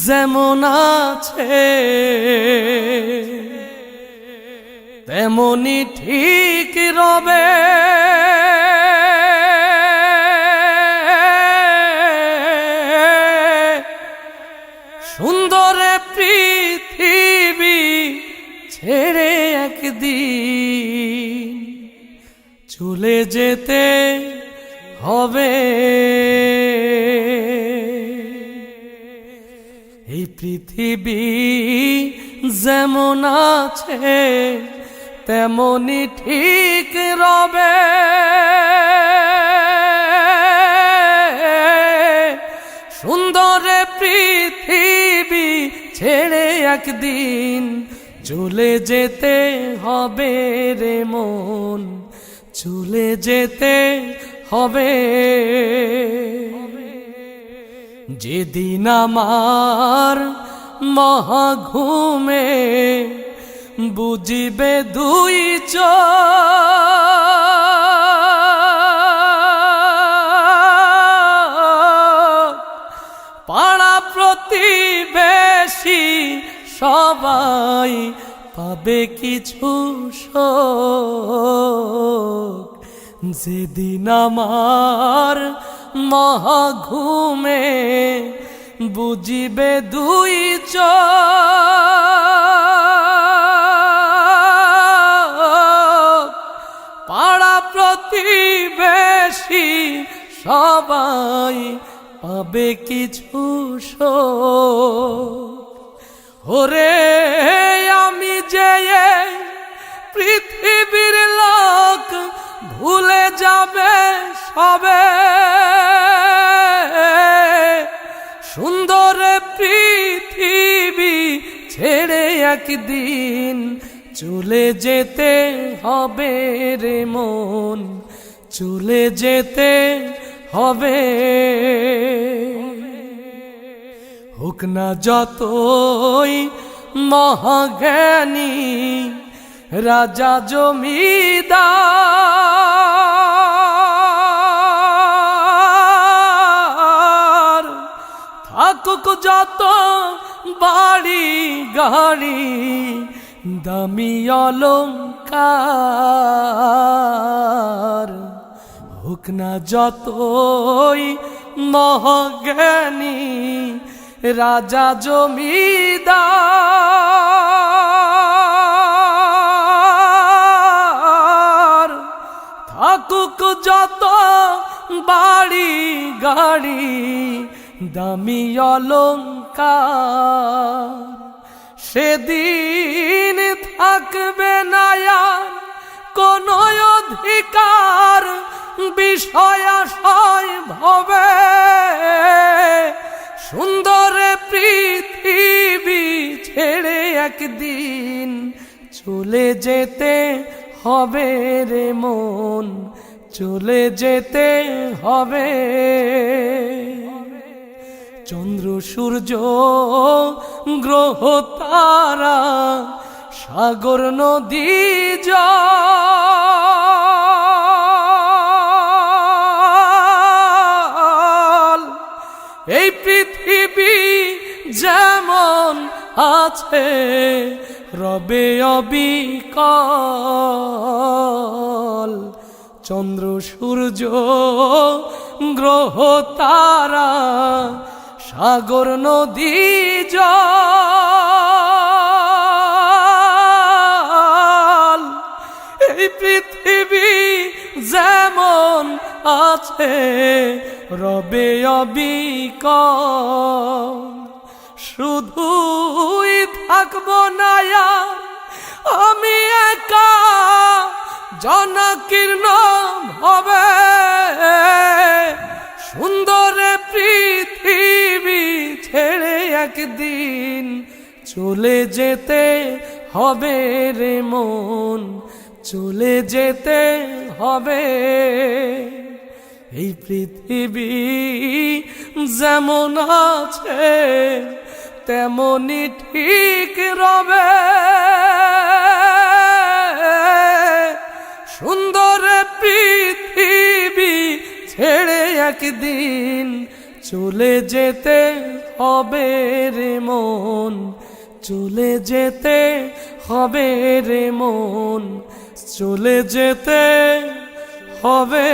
যেমন আছে তেমনি ঠিক রবে। সুন্দর পৃথিবী ছেড়ে একদিন চলে যেতে হবে। এই পৃথিবী যেমন আছে তেমনি ঠিক রবে। সুন্দর পৃথিবী ছেড়ে একদিন চলে যেতে হবে রে মন, চলে যেতে হবে। যেদিন আমার মহাঘুমে বুঝিবে দুই চোখ, পাড়া প্রতিবেশী সবাই পাবে কিছু শোক। যেদিন আমার মহাঘুমে বুঝিবে দুই চোখ, পাড়া প্রতিবেশী সবাই পাবে কিছু শোক। ওরে আমি যে পৃথিবীর লোক ভুলে যাবে সবে। সুন্দর পৃথিবী ছেড়ে একদিন চলে যেতে হবে রে মন, চলে যেতে হবে। হোক না যতই মহাজ্ঞানী রাজা জমিদার, থাকুক যত বাড়ি গাড়ি দামি অলংকার, হোক না যতই মহাজ্ঞানী রাজা জমিদার, থাকুক যত বাড়ি গাড়ি দামি অলংকার, সেদিন থাকবে না আর কোনো অধিকার বিষয় আশয় ভবে। সুন্দর পৃথিবী ছেড়ে একদিন চলে যেতে হবে রে মন, চলে যেতে হবে। চন্দ্র সূর্য গ্রহ তারা সাগর নদী জল, এই পৃথিবী যেমন আছে রবে অবিকল। চন্দ্র সূর্য গ্রহ তারা সাগর নদী জল, এই পৃথিবী যেমন আছে রবে অবিকল। শুধুই থাকবো না আর আমি একা জনাকীর্ণ হবে। সুন্দর পৃথিবী ছেড়ে একদিন চলে যেতে হবে রে মন, চলে যেতে হবে। এই পৃথিবী যেমন আছে তেমনি ঠিক রবে। সুন্দর পৃথিবী ছেড়ে একদিন চলে যেতে হবে রে মন, চলে যেতে হবে রে মন, চলে যেতে হবে।